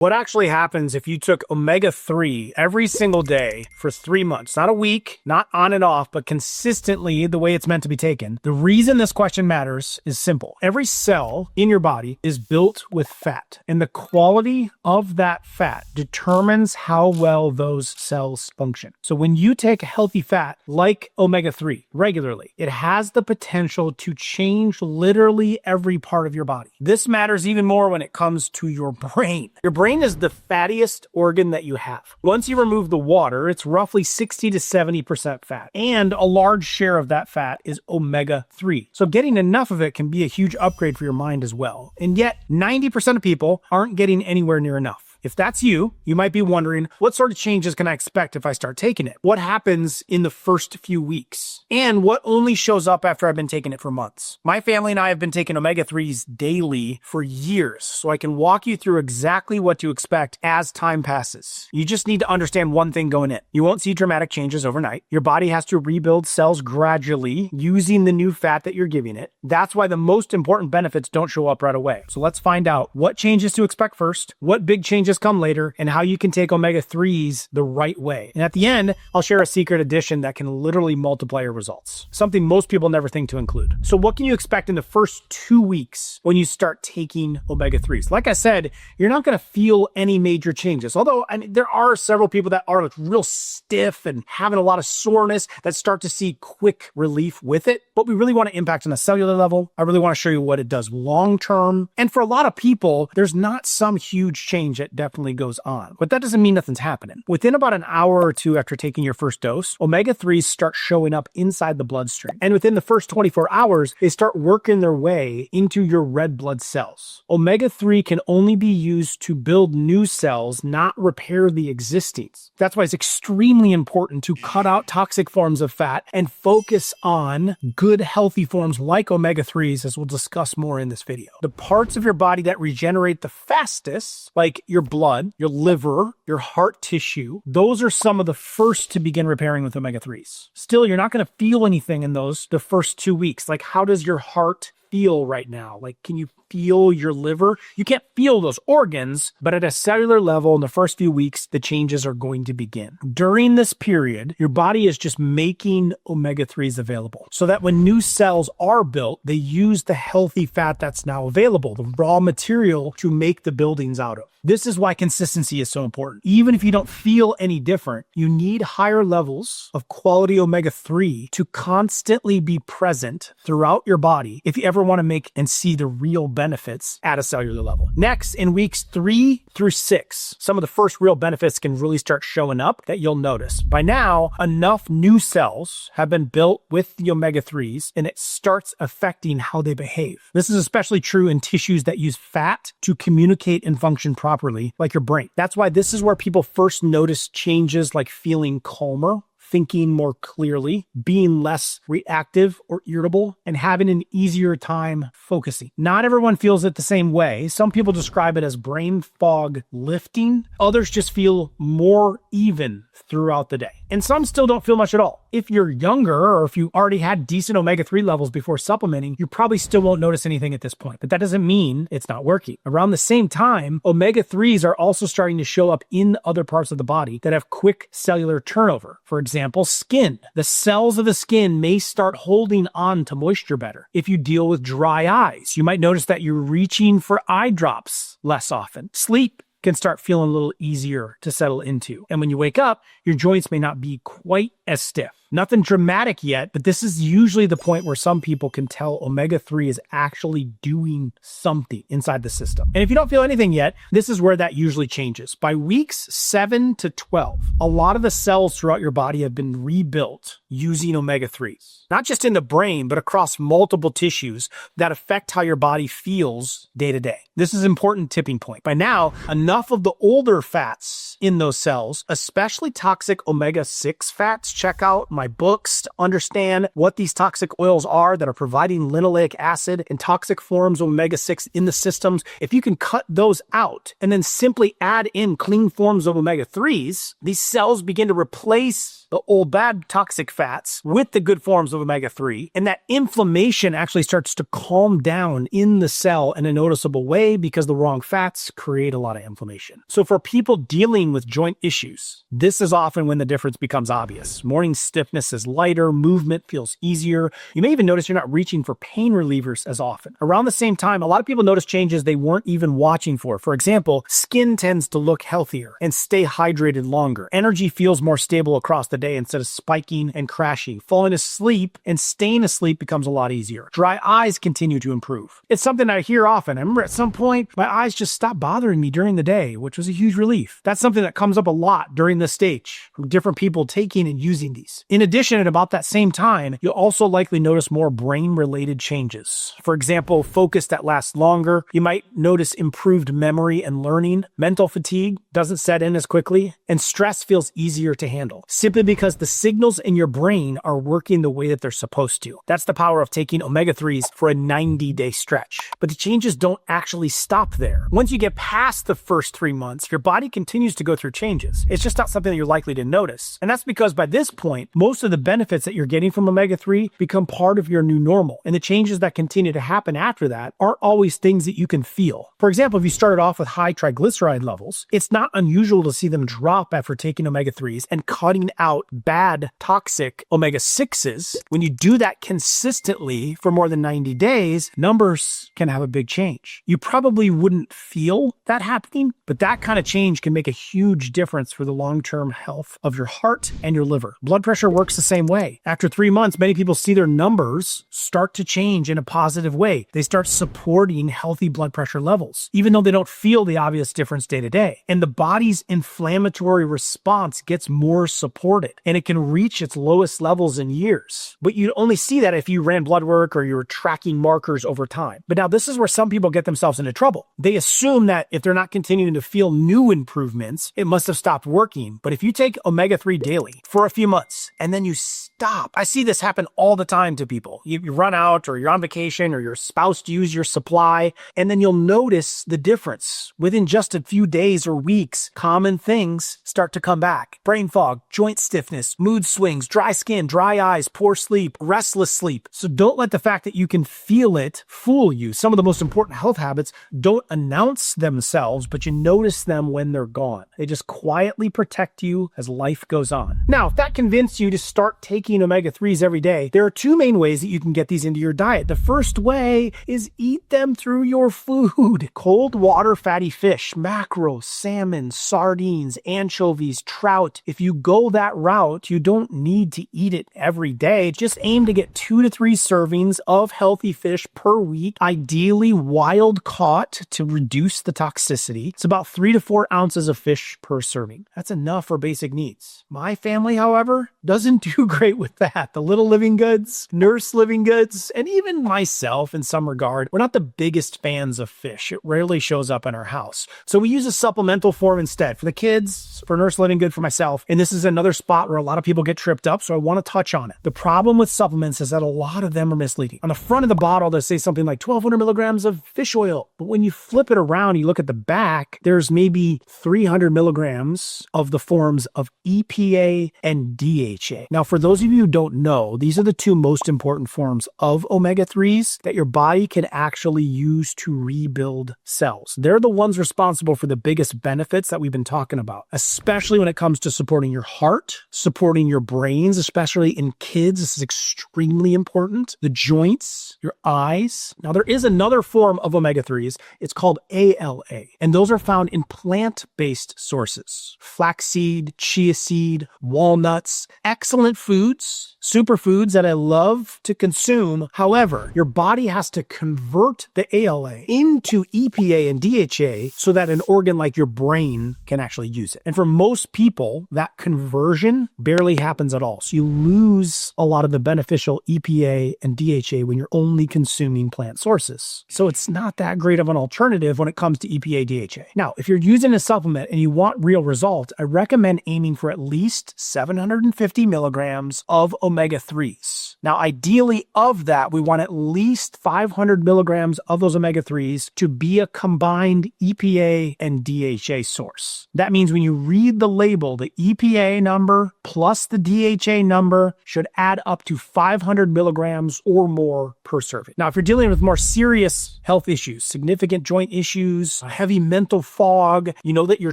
What actually happens if you took omega-3 every single day for 3 months, not a week, not on and off, but consistently the way it's meant to be taken? The reason this question matters is simple. Every cell in your body is built with fat, and the quality of that fat determines how well those cells function. So when you take healthy fat like omega-3 regularly, it has the potential to change literally every part of your body. This matters even more when it comes to your brain. Your brain is the fattiest organ that you have. Once you remove the water, it's roughly 60 to 70% fat, and a large share of that fat is omega-3. So getting enough of it can be a huge upgrade for your mind as well. And yet, 90% of people aren't getting anywhere near enough. If that's you, you might be wondering, what sort of changes can I expect if I start taking it? What happens in the first few weeks? And what only shows up after I've been taking it for months? My family and I have been taking omega-3s daily for years, so I can walk you through exactly what to expect as time passes. You just need to understand one thing going in. You won't see dramatic changes overnight. Your body has to rebuild cells gradually using the new fat that you're giving it. That's why the most important benefits don't show up right away. So let's find out what changes to expect first, what big changes come later, and how you can take omega-3s the right way. And at the end, I'll share a secret addition that can literally multiply your results. Something most people never think to include. So what can you expect in the first 2 weeks when you start taking omega-3s? Like I said, you're not going to feel any major changes. Although, there are several people that are real stiff and having a lot of soreness that start to see quick relief with it. But we really want to impact on a cellular level. I really want to show you what it does long term. And for a lot of people, there's not some huge change that definitely goes on. But that doesn't mean nothing's happening. Within about an hour or two after taking your first dose, omega-3s start showing up inside the bloodstream. And within the first 24 hours, they start working their way into your red blood cells. Omega-3 can only be used to build new cells, not repair the existing. That's why it's extremely important to cut out toxic forms of fat and focus on good, healthy forms like omega-3s, as we'll discuss more in this video. The parts of your body that regenerate the fastest, like your blood, your liver, your heart tissue, those are some of the first to begin repairing with omega-3s. Still, you're not going to feel anything in those the first 2 weeks. Like, how does your heart feel right now? Like, can you feel your liver? You can't feel those organs, but at a cellular level in the first few weeks, the changes are going to begin. During this period, your body is just making omega-3s available so that when new cells are built, they use the healthy fat that's now available, the raw material to make the buildings out of. This is why consistency is so important. Even if you don't feel any different, you need higher levels of quality omega-3 to constantly be present throughout your body if you ever want to make and see the real benefits at a cellular level. Next, in weeks 3 through 6, some of the first real benefits can really start showing up that you'll notice. By now, enough new cells have been built with the omega-3s, and it starts affecting how they behave. This is especially true in tissues that use fat to communicate and function properly, like your brain. That's why this is where people first notice changes like feeling calmer, thinking more clearly, being less reactive or irritable, and having an easier time focusing. Not everyone feels it the same way. Some people describe it as brain fog lifting. Others just feel more even throughout the day. And some still don't feel much at all. If you're younger, or if you already had decent omega-3 levels before supplementing, you probably still won't notice anything at this point. But that doesn't mean it's not working. Around the same time, omega-3s are also starting to show up in other parts of the body that have quick cellular turnover. For example, skin. The cells of the skin may start holding on to moisture better. If you deal with dry eyes, you might notice that you're reaching for eye drops less often. Sleep can start feeling a little easier to settle into. And when you wake up, your joints may not be quite as stiff. Nothing dramatic yet, but this is usually the point where some people can tell omega-3 is actually doing something inside the system. And if you don't feel anything yet, this is where that usually changes. By weeks 7 to 12, a lot of the cells throughout your body have been rebuilt using omega-3s. Not just in the brain, but across multiple tissues that affect how your body feels day to day. This is an important tipping point. By now, enough of the older fats in those cells, especially toxic omega-6 fats. Check out my books to understand what these toxic oils are that are providing linoleic acid and toxic forms of omega-6 in the systems. If you can cut those out and then simply add in clean forms of omega-3s, these cells begin to replace the old bad toxic fats with the good forms of omega-3, and that inflammation actually starts to calm down in the cell in a noticeable way because the wrong fats create a lot of inflammation. So for people dealing with joint issues, this is often when the difference becomes obvious. Morning stiffness is lighter, movement feels easier. You may even notice you're not reaching for pain relievers as often. Around the same time, a lot of people notice changes they weren't even watching for. For example, skin tends to look healthier and stay hydrated longer. Energy feels more stable across the day instead of spiking and crashing. Falling asleep and staying asleep becomes a lot easier. Dry eyes continue to improve. It's something I hear often. I remember at some point, my eyes just stopped bothering me during the day, which was a huge relief. That's something that comes up a lot during this stage from different people taking and using these. In addition, at about that same time, you'll also likely notice more brain-related changes. For example, focus that lasts longer. You might notice improved memory and learning. Mental fatigue doesn't set in as quickly, and stress feels easier to handle, simply because the signals in your brain are working the way that they're supposed to. That's the power of taking omega-3s for a 90-day stretch. But the changes don't actually stop there. Once you get past the first 3 months, your body continues to go through changes. It's just not something that you're likely to notice. And that's because by this point, most of the benefits that you're getting from omega-3 become part of your new normal. And the changes that continue to happen after that aren't always things that you can feel. For example, if you started off with high triglyceride levels, it's not unusual to see them drop after taking omega-3s and cutting out bad toxic omega-6s. When you do that consistently for more than 90 days, numbers can have a big change. You probably wouldn't feel that happening, but that kind of change can make a huge difference for the long-term health of your heart and your liver. Blood pressure works the same way. After 3 months, many people see their numbers start to change in a positive way. They start supporting healthy blood pressure levels, even though they don't feel the obvious difference day to day. And the body's inflammatory response gets more supported, and it can reach its lowest levels in years. But you'd only see that if you ran blood work or you were tracking markers over time. But now this is where some people get themselves into trouble. They assume that if they're not continuing to feel new improvements, it must have stopped working. But if you take omega-3 daily for a few months and then you stop, I see this happen all the time to people. You run out, or you're on vacation, or your spouse used your supply, and then you'll notice the difference. Within just a few days or weeks, common things start to come back. Brain fog, joint stiffness, mood swings, dry skin, dry eyes, poor sleep, restless sleep. So don't let the fact that you can feel it fool you. Some of the most important health habits don't announce themselves, but you notice them when they're gone. They just quietly protect you as life goes on. Now, if that convinced you to start taking omega-3s every day, there are 2 main ways that you can get these into your diet. The first way is eat them through your food. Cold water fatty fish, mackerel, salmon, sardines, anchovies, trout. If you go that route, you don't need to eat it every day. Just aim to get 2 to 3 servings of healthy fish per week, ideally wild caught to reduce the toxicity. It's about 3 to 4 ounces of fish per serving. That's enough for basic needs. My family, however, doesn't do great with that. The little Livingoods, Nurse Livingoods, and even myself in some regard, we're not the biggest fans of fish. It rarely shows up in our house. So we use a supplemental form instead. For the kids, for Nurse Livingood, for myself. And this is another spot where a lot of people get tripped up, so I want to touch on it. The problem with supplements is that a lot of them are misleading. On the front of the bottle, they say something like 1,200 milligrams of fish oil. But when you flip it around, you look at the back, there's maybe 300 milligrams of the forms of EPA and DHA. Now, for those of you who don't know, these are the 2 most important forms of omega-3s that your body can actually use to rebuild cells. They're the ones responsible for the biggest benefits that we've been talking about, especially when it comes to supporting your heart, supporting your brains, especially in kids. This is extremely important. The joints, your eyes. Now, there is another form of omega-3s. It's called ALA, and those are found in plant-based sources. Flaxseed, chia seed, walnuts, excellent foods, superfoods that I love to consume. However, your body has to convert the ALA into EPA and DHA so that an organ like your brain can actually use it. And for most people, that conversion barely happens at all. So you lose a lot of the beneficial EPA and DHA when you're only consuming plant sources. So it's not that great of an alternative when it comes to EPA, DHA. Now, if you're using a supplement and you you want real results, I recommend aiming for at least 750 milligrams of omega-3s. Now, ideally of that, we want at least 500 milligrams of those omega-3s to be a combined EPA and DHA source. That means when you read the label, the EPA number plus the DHA number should add up to 500 milligrams or more per serving. Now, if you're dealing with more serious health issues, significant joint issues, heavy mental fog, you know that your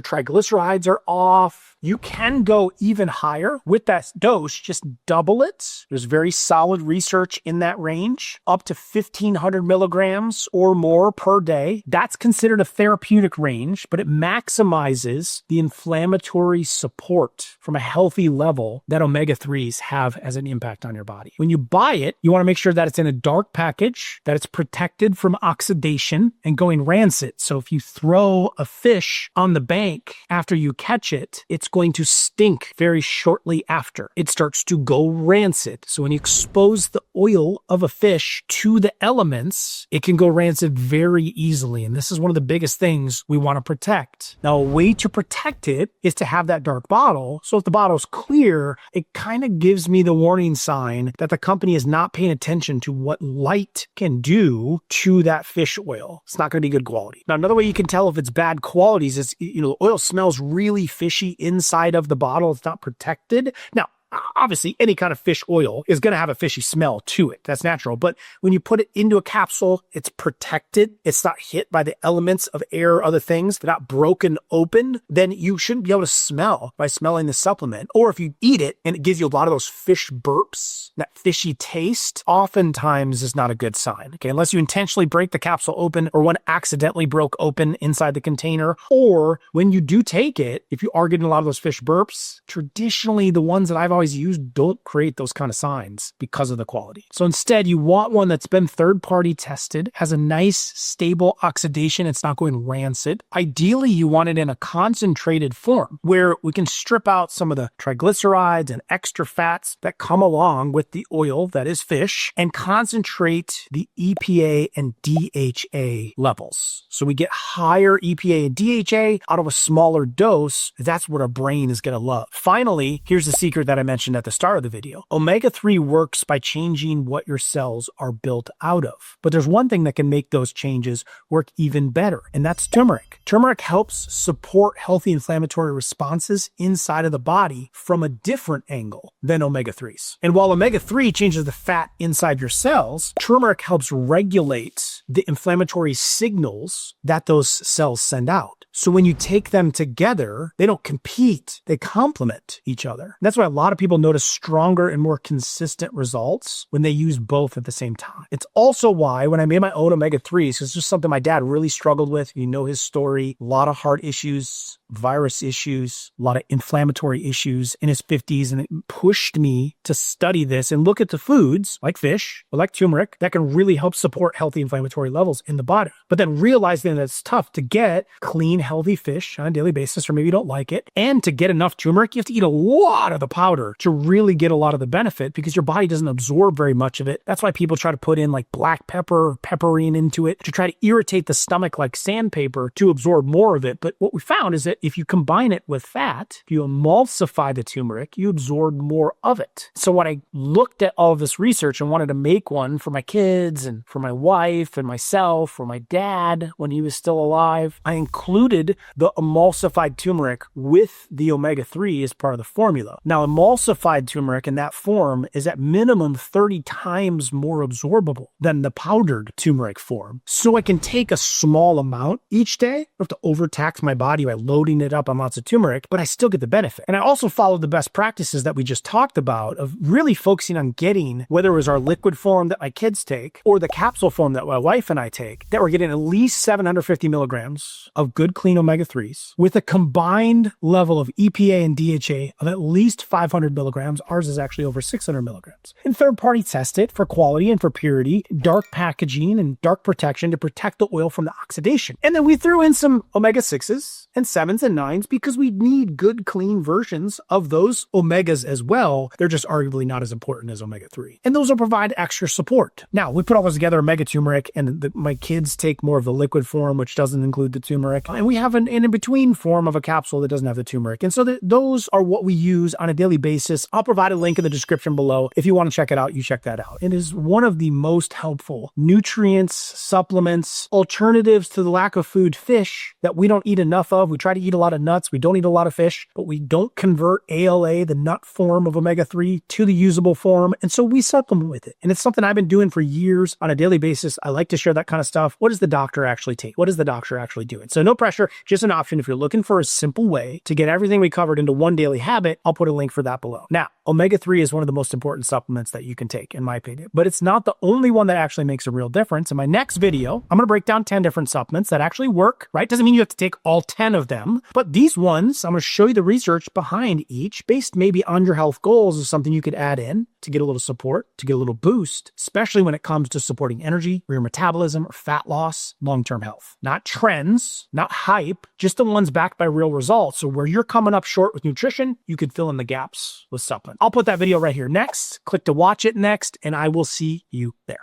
triglycerides are off, you can go even higher with that dose, just double it. There's very solid research in that range, up to 1,500 milligrams or more per day. That's considered a therapeutic range, but it maximizes the inflammatory support from a healthy level that omega-3s have as an impact on your body. When you buy it, you want to make sure that it's in a dark package, that it's protected from oxidation and going rancid. So if you throw a fish on the bank after you catch it, it's going to stink very shortly after. It starts to go rancid. So when you expose the oil of a fish to the elements, it can go rancid very easily. And this is one of the biggest things we want to protect. Now, a way to protect it is to have that dark bottle. So if the bottle's clear, it kind of gives me the warning sign that the company is not paying attention to what light can do to that fish oil. It's not going to be good quality. Now, another way you can tell if it's bad qualities is, the oil smells really fishy inside of the bottle. It's not protected. Now, obviously, any kind of fish oil is going to have a fishy smell to it. That's natural. But when you put it into a capsule, it's protected. It's not hit by the elements of air or other things. They're not broken open. Then you shouldn't be able to smell by smelling the supplement. Or if you eat it and it gives you a lot of those fish burps, that fishy taste, oftentimes is not a good sign. Okay, unless you intentionally break the capsule open or one accidentally broke open inside the container. Or when you do take it, if you are getting a lot of those fish burps, traditionally the ones that I've always used don't create those kind of signs because of the quality. So instead, you want one that's been third-party tested, has a nice, stable oxidation. It's not going rancid. Ideally, you want it in a concentrated form where we can strip out some of the triglycerides and extra fats that come along with the oil that is fish and concentrate the EPA and DHA levels. So we get higher EPA and DHA out of a smaller dose. That's what our brain is going to love. Finally, here's the secret that I mentioned at the start of the video. Omega-3 works by changing what your cells are built out of. But there's one thing that can make those changes work even better, and that's turmeric. Turmeric helps support healthy inflammatory responses inside of the body from a different angle than omega-3s. And while omega-3 changes the fat inside your cells, turmeric helps regulate the inflammatory signals that those cells send out. So when you take them together, they don't compete, they complement each other. And that's why a lot of people notice stronger and more consistent results when they use both at the same time. It's also why when I made my own omega-3s, because it's just something my dad really struggled with. You know his story, a lot of heart issues, virus issues, a lot of inflammatory issues in his 50s. And it pushed me to study this and look at the foods like fish or like turmeric that can really help support healthy inflammatory levels in the body. But then realizing that it's tough to get clean, healthy fish on a daily basis, or maybe you don't like it. And to get enough turmeric, you have to eat a lot of the powder to really get a lot of the benefit because your body doesn't absorb very much of it. That's why people try to put in like black pepper or pepperine into it to try to irritate the stomach like sandpaper to absorb more of it. But what we found is that if you combine it with fat, if you emulsify the turmeric, you absorb more of it. So when I looked at all of this research and wanted to make one for my kids and for my wife and myself, for my dad when he was still alive, I included the emulsified turmeric with the omega-3 as part of the formula. Now, emulsified turmeric in that form is at minimum 30 times more absorbable than the powdered turmeric form. So I can take a small amount each day. I don't have to overtax my body by loading it up on lots of turmeric, but I still get the benefit. And I also followed the best practices that we just talked about of really focusing on getting, whether it was our liquid form that my kids take or the capsule form that my wife and I take, that we're getting at least 750 milligrams of good clean omega-3s with a combined level of EPA and DHA of at least 500 milligrams. Ours is actually over 600 milligrams. And third-party test it for quality and for purity, dark packaging and dark protection to protect the oil from the oxidation. And then we threw in some omega-6s and 7s 8s and 9s because we need good, clean versions of those omegas as well. They're just arguably not as important as omega-3. And those will provide extra support. Now, we put all those together, omega turmeric, and my kids take more of the liquid form, which doesn't include the turmeric. And we have an in-between form of a capsule that doesn't have the turmeric. And so those are what we use on a daily basis. I'll provide a link in the description below. If you want to check it out, you check that out. It is one of the most helpful nutrients, supplements, alternatives to the lack of food, fish, that we don't eat enough of. We try to eat a lot of nuts. We don't eat a lot of fish, but we don't convert ALA, the nut form of omega-3, to the usable form. And so we supplement with it. And it's something I've been doing for years on a daily basis. I like to share that kind of stuff. What does the doctor actually take? What is the doctor actually doing? So no pressure, just an option. If you're looking for a simple way to get everything we covered into one daily habit, I'll put a link for that below. Now, omega-3 is one of the most important supplements that you can take, in my opinion, but it's not the only one that actually makes a real difference. In my next video, I'm going to break down 10 different supplements that actually work, right? Doesn't mean you have to take all 10 of them, but these ones, I'm going to show you the research behind each based maybe on your health goals, is something you could add in to get a little support, to get a little boost, especially when it comes to supporting energy, or your metabolism, or fat loss, long-term health. Not trends, not hype, just the ones backed by real results. So where you're coming up short with nutrition, you could fill in the gaps with supplements. I'll put that video right here next. Click to watch it next, and I will see you there.